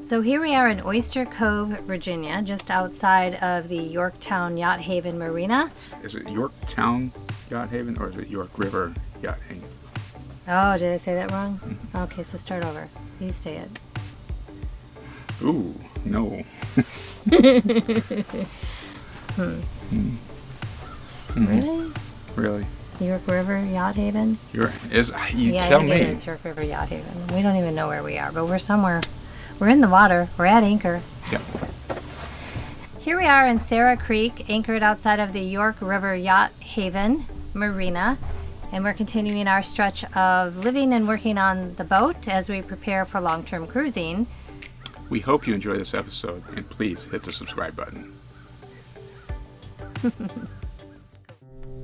So here we are in Oyster Cove, Virginia, just outside of the Yorktown Yacht Haven Marina. Is it Yorktown Yacht Haven or is it York River Yacht Haven? Oh, did I say that wrong? Mm-hmm. Okay, so start over. You say it. Ooh, no. Really? Really? York River Yacht Haven? You tell me. Yeah, it's York River Yacht Haven. We don't even know where we are, but we're somewhere. We're in the water. We're at anchor. Yep. Here we are in Sarah Creek, anchored outside of the York River Yacht Haven Marina. And we're continuing our stretch of living and working on the boat as we prepare for long-term cruising. We hope you enjoy this episode, and please hit the subscribe button.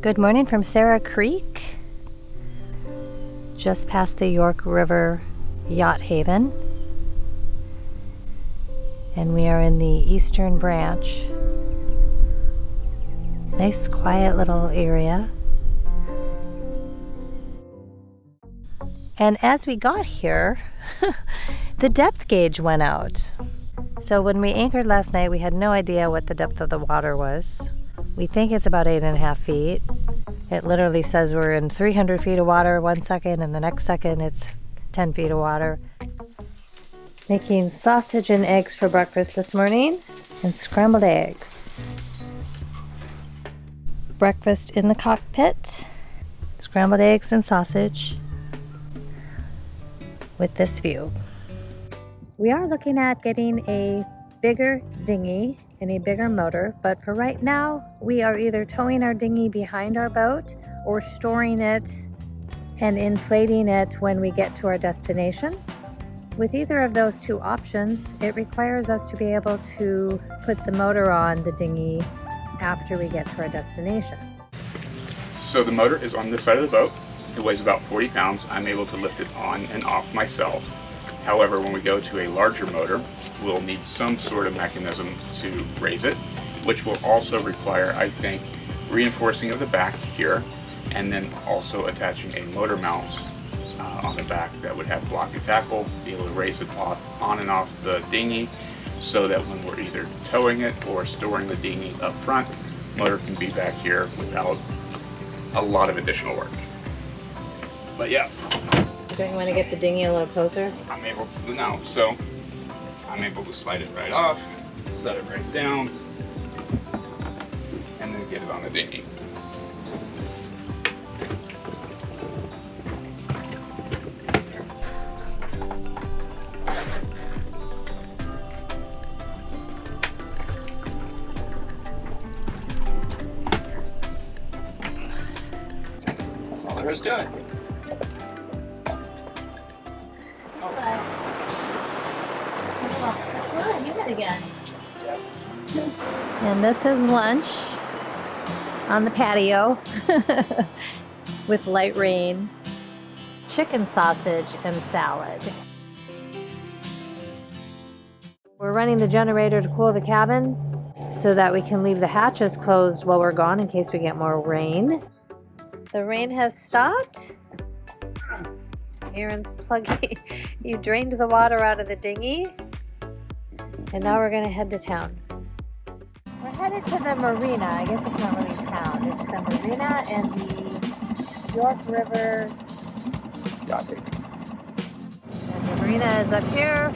Good morning from Sarah Creek, just past the York River Yacht Haven. And we are in the eastern branch. Nice quiet little area. And as we got here, the depth gauge went out. So when we anchored last night, we had no idea what the depth of the water was. We think it's about 8.5 feet. It literally says we're in 300 feet of water 1 second, and the next second it's 10 feet of water. Making sausage and eggs for breakfast this morning, and scrambled eggs. Breakfast in the cockpit, scrambled eggs and sausage with this view. We are looking at getting a bigger dinghy and a bigger motor, but for right now, we are either towing our dinghy behind our boat or storing it and inflating it when we get to our destination. With either of those two options, it requires us to be able to put the motor on the dinghy after we get to our destination. So the motor is on this side of the boat. It weighs about 40 pounds. I'm able to lift it on and off myself. However, when we go to a larger motor, we'll need some sort of mechanism to raise it, which will also require, I think, reinforcing of the back here, and then also attaching a motor mount on the back that would have block and tackle, be able to raise it on and off the dinghy so that when we're either towing it or storing the dinghy up front, motor can be back here without a lot of additional work. But yeah. Don't you want to get the dinghy a little closer? I'm able to now, so I'm able to slide it right off, set it right down, and then get it on the dinghy. That's all there is to it. Again. And this is lunch on the patio with light rain, chicken sausage and salad. We're running the generator to cool the cabin so that we can leave the hatches closed while we're gone in case we get more rain. The rain has stopped. Aron's plugging. You drained the water out of the dinghy. And now we're going to head to town. We're headed to the marina. I guess it's not really town. It's the marina and the York River Yacht Haven. And the marina is up here.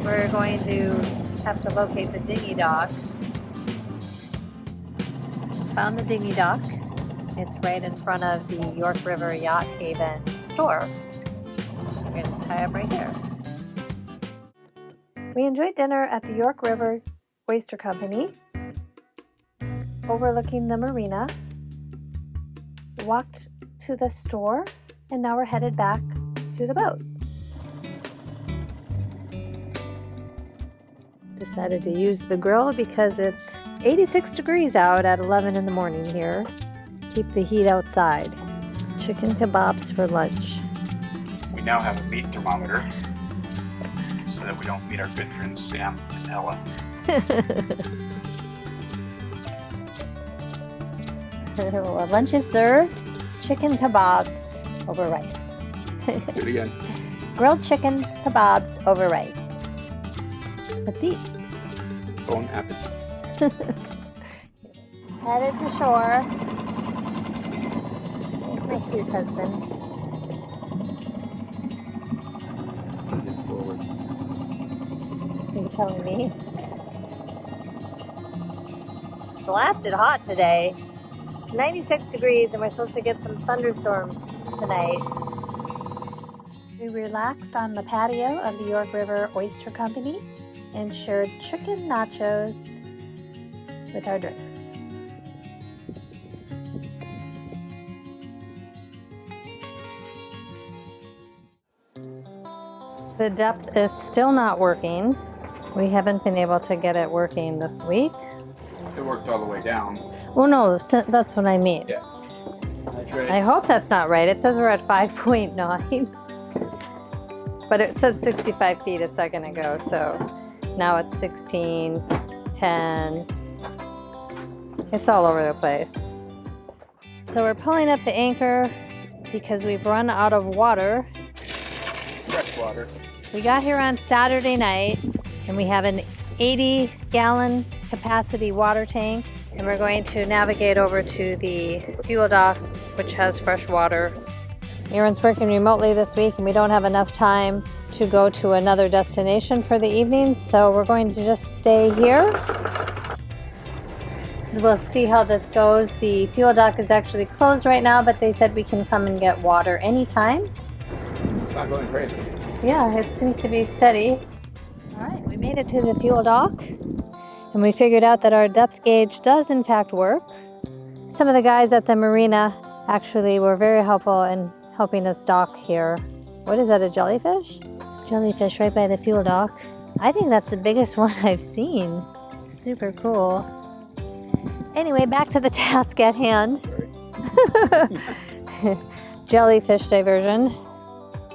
We're going to have to locate the dinghy dock. Found the dinghy dock. It's right in front of the York River Yacht Haven store. We're going to just tie up right here. We enjoyed dinner at the York River Oyster Company, overlooking the marina, walked to the store, and now we're headed back to the boat. Decided to use the grill because it's 86 degrees out at 11 in the morning here. Keep the heat outside. Chicken kebabs for lunch. We now have a meat thermometer, so that we don't meet our good friends Sam and Ella. Well, lunch is served. Chicken kebabs over rice. Do it again. Grilled chicken kebabs over rice. Petite. Bon appetit. Headed to shore. There's my cute husband. Forward. Are you telling me? It's blasted hot today. It's 96 degrees and we're supposed to get some thunderstorms tonight. We relaxed on the patio of the York River Oyster Company and shared chicken nachos with our drinks. The depth is still not working. We haven't been able to get it working this week. It worked all the way down. Oh no, that's what I mean. Yeah. I hope that's not right. It says we're at 5.9. But it said 65 feet a second ago, so now it's 16, 10. It's all over the place. So we're pulling up the anchor because we've run out of water. Fresh water. We got here on Saturday night and we have an 80-gallon capacity water tank, and we're going to navigate over to the fuel dock, which has fresh water. Aron's working remotely this week and we don't have enough time to go to another destination for the evening, so we're going to just stay here. We'll see how this goes. The fuel dock is actually closed right now, but they said we can come and get water anytime. It's not going crazy. Yeah, it seems to be steady. All right, we made it to the fuel dock and we figured out that our depth gauge does in fact work. Some of the guys at the marina actually were very helpful in helping us dock here. What is that, a jellyfish? Jellyfish right by the fuel dock. I think that's the biggest one I've seen. Super cool. Anyway, back to the task at hand. Jellyfish diversion.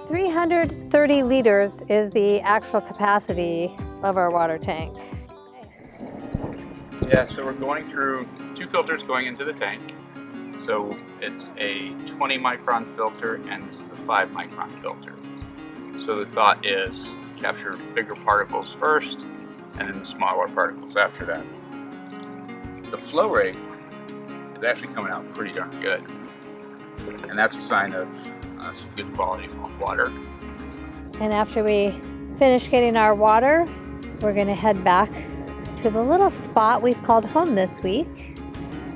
330 liters is the actual capacity of our water tank. Yeah, so we're going through 2 filters going into the tank. So it's a 20 micron filter and it's the 5 micron filter. So the thought is capture bigger particles first and then the smaller particles after that. The flow rate is actually coming out pretty darn good. And that's a sign of some good quality water. And after we finish getting our water, we're gonna head back to the little spot we've called home this week.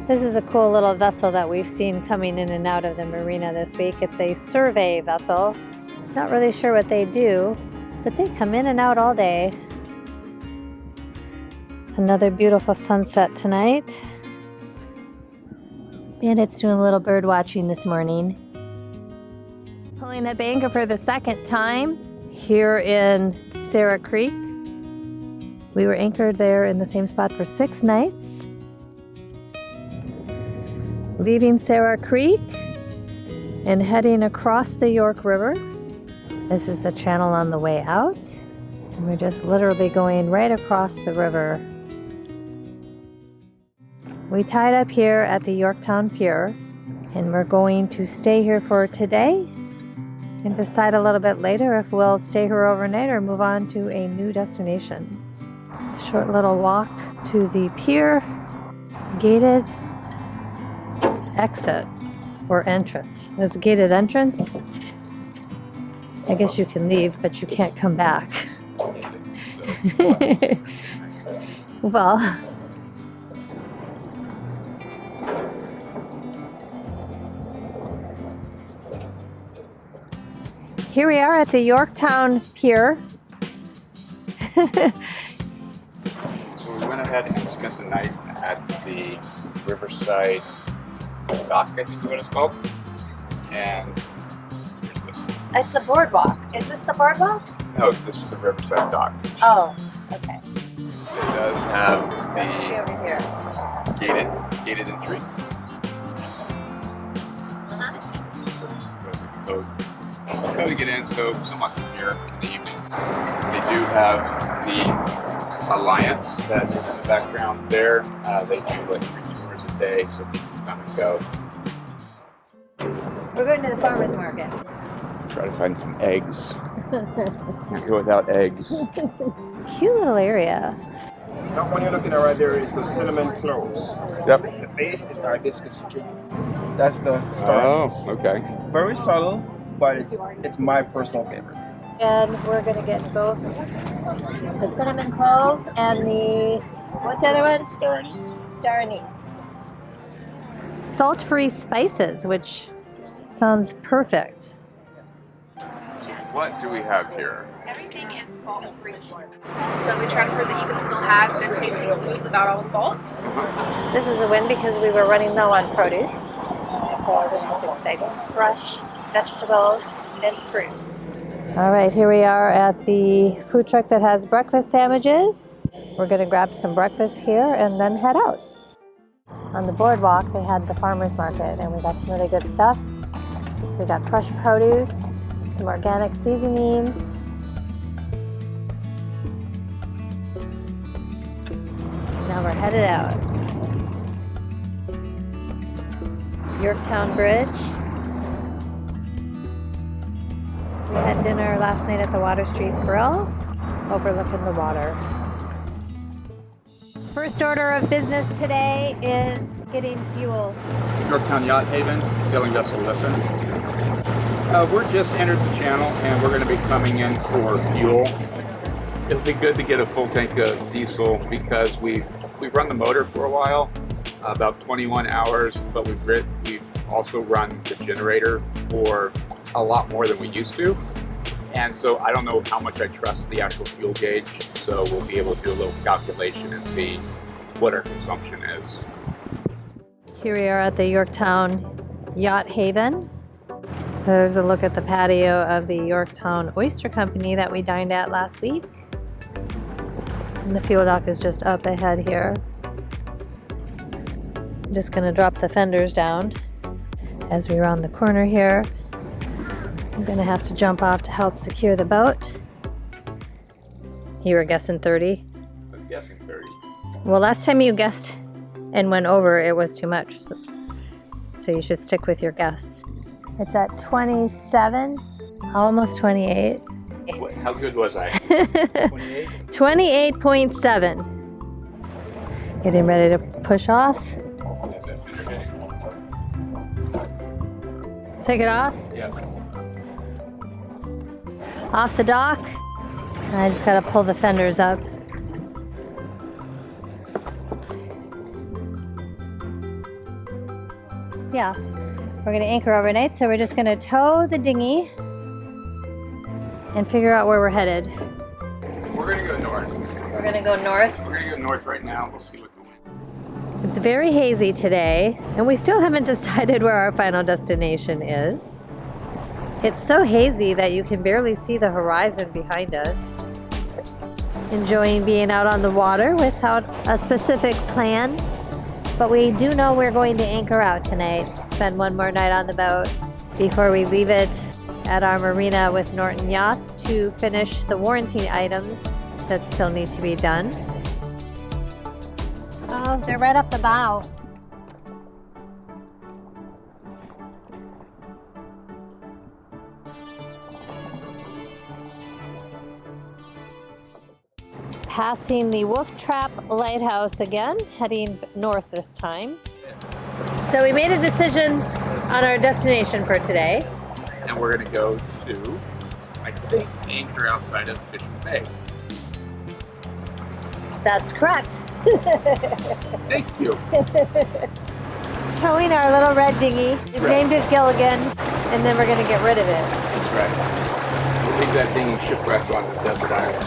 This is a cool little vessel that we've seen coming in and out of the marina this week. It's a survey vessel. Not really sure what they do, but they come in and out all day. Another beautiful sunset tonight. Bandit's doing a little bird watching this morning. Pulling up anchor for the second time here in Sarah Creek. We were anchored there in the same spot for 6 nights. Leaving Sarah Creek and heading across the York River. This is the channel on the way out. And we're just literally going right across the river. We tied up here at the Yorktown Pier and we're going to stay here for today and decide a little bit later if we'll stay here overnight or move on to a new destination. A short little walk to the pier, gated exit or entrance. It's a gated entrance. I guess you can leave, but you can't come back. Well, here we are at the Yorktown Pier. So we went ahead and spent the night at the Riverside Dock, I think is what it's called. And here's this. It's the boardwalk. Is this the boardwalk? No, this is the Riverside Dock. Oh, okay. It does have the Over here. gated entry. Code to get in, so somewhat secure in the evenings. They do have the Alliance that is in the background there. They do like 3 tours a day, so people come and go. We're going to the farmer's market. Try to find some eggs. Can't go without eggs. Cute little area. That one you're looking at right there is the cinnamon cloves. Yep. The base is hibiscus gin. That's the star anise. okay. Very subtle, but it's my personal favorite. And we're gonna get both the cinnamon clove and the, what's the other one? Star anise. Star anise. Salt-free spices, which sounds perfect. What do we have here? Everything is salt-free. So we try to prove that you can still have good tasting food without all the salt. This is a win because we were running low on produce. So this is exciting. Fresh vegetables and fruit. All right, here we are at the food truck that has breakfast sandwiches. We're gonna grab some breakfast here and then head out. On the boardwalk, they had the farmer's market and we got some really good stuff. We got fresh produce, some organic seasonings. Now we're headed out. Yorktown Bridge. We had dinner last night at the Water Street Grill, overlooking the water. First order of business today is getting fuel. Yorktown Yacht Haven, sailing vessel Listen. We're just entered the channel and we're going to be coming in for fuel. It'll be good to get a full tank of diesel because we've run the motor for a while, about 21 hours, but we've also run the generator for a lot more than we used to. And so I don't know how much I trust the actual fuel gauge, so we'll be able to do a little calculation and see what our consumption is. Here we are at the Yorktown Yacht Haven. There's a look at the patio of the Yorktown Oyster Company that we dined at last week. And the fuel dock is just up ahead here. I'm just gonna drop the fenders down as we round the corner here. I'm gonna have to jump off to help secure the boat. You were guessing 30? I was guessing 30. Well, last time you guessed and went over, it was too much. So you should stick with your guess. It's at 27, almost 28. How good was I? 28? 28.7. Getting ready to push off. Take it off. Yeah. Off the dock. I just gotta pull the fenders up. Yeah, we're gonna anchor overnight, so we're just gonna tow the dinghy and figure out where we're headed. We're gonna go north. We're gonna go north. We're gonna go north right now. We'll see what the wind. It's very hazy today, and we still haven't decided where our final destination is. It's so hazy that you can barely see the horizon behind us. Enjoying being out on the water without a specific plan, but we do know we're going to anchor out tonight, spend one more night on the boat before we leave it at our marina with Norton Yachts to finish the warranty items that still need to be done. Oh, they're right up the bow. Passing the Wolf Trap Lighthouse again, heading north this time. So we made a decision on our destination for today. And we're gonna go to, I think, anchor outside of Fishing Bay. That's correct. Thank you. Towing our little red dinghy. We've named it Gilligan, and then we're gonna get rid of it. That's right. We'll take that thing and shipwreck on the desert island.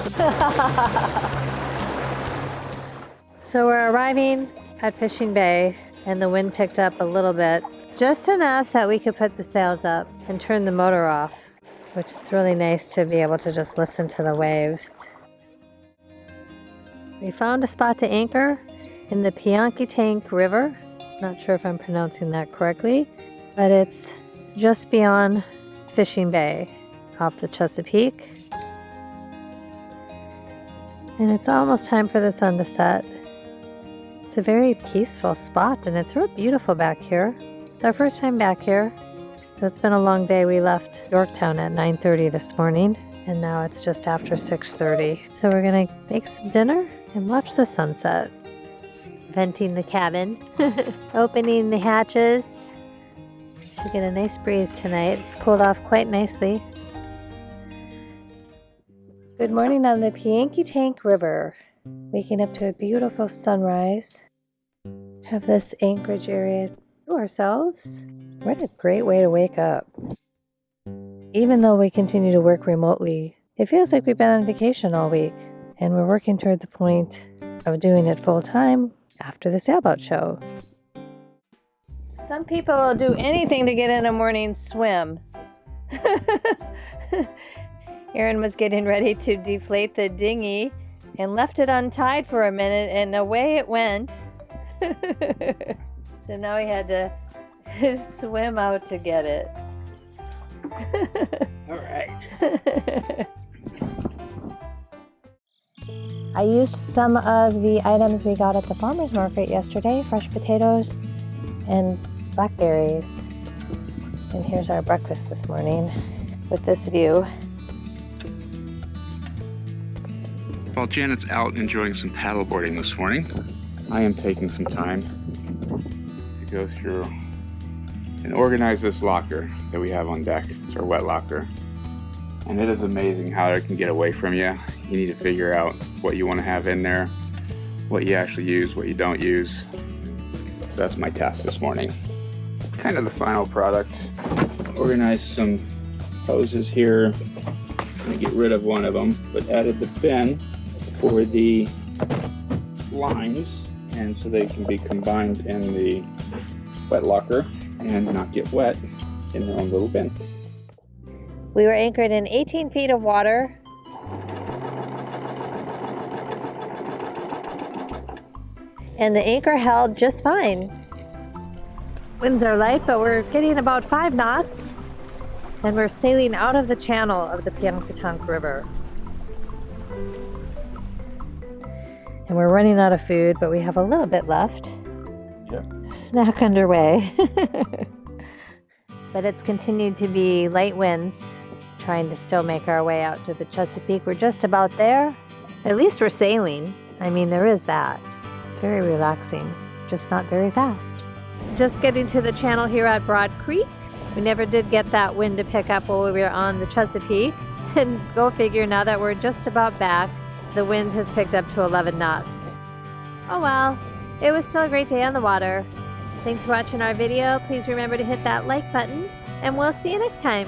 So we're arriving at Fishing Bay, and the wind picked up a little bit. Just enough that we could put the sails up and turn the motor off, which is really nice to be able to just listen to the waves. We found a spot to anchor in the Piankitank River. Not sure if I'm pronouncing that correctly, but it's just beyond Fishing Bay off the Chesapeake. And it's almost time for the sun to set. It's a very peaceful spot and it's real beautiful back here. It's our first time back here. So it's been a long day. We left Yorktown at 9:30 this morning, and now it's just after 6:30. So we're gonna make some dinner and watch the sunset. Venting the cabin, opening the hatches. Should get a nice breeze tonight. It's cooled off quite nicely. Good morning on the Pianki River. Waking up to a beautiful sunrise. Have this anchorage area to ourselves. What a great way to wake up. Even though we continue to work remotely, it feels like we've been on vacation all week, and we're working toward the point of doing it full time after the Sailboat show. Some people will do anything to get in a morning swim. Aron was getting ready to deflate the dinghy and left it untied for a minute, and away it went. So now he had to swim out to get it. All right. I used some of the items we got at the farmer's market yesterday, fresh potatoes and blackberries. And here's our breakfast this morning with this view. While Janet's out enjoying some paddleboarding this morning, I am taking some time to go through and organize this locker that we have on deck. It's our wet locker. And it is amazing how it can get away from you. You need to figure out what you want to have in there, what you actually use, what you don't use. So that's my task this morning. Kind of the final product. Organized some hoses here. I'm gonna get rid of one of them, but added the fin for the lines, and so they can be combined in the wet locker and not get wet in their own little bin. We were anchored in 18 feet of water. And the anchor held just fine. Winds are light, but we're getting about 5 knots. And we're sailing out of the channel of the Pianki River. And we're running out of food, but we have a little bit left. Yeah. Snack underway. But it's continued to be light winds, trying to still make our way out to the Chesapeake. We're just about there. At least we're sailing. I mean, there is that. It's very relaxing, just not very fast. Just getting to the channel here at Broad Creek. We never did get that wind to pick up while we were on the Chesapeake. And go figure, now that we're just about back, the wind has picked up to 11 knots. Oh well, it was still a great day on the water. Thanks for watching our video. Please remember to hit that like button, and we'll see you next time.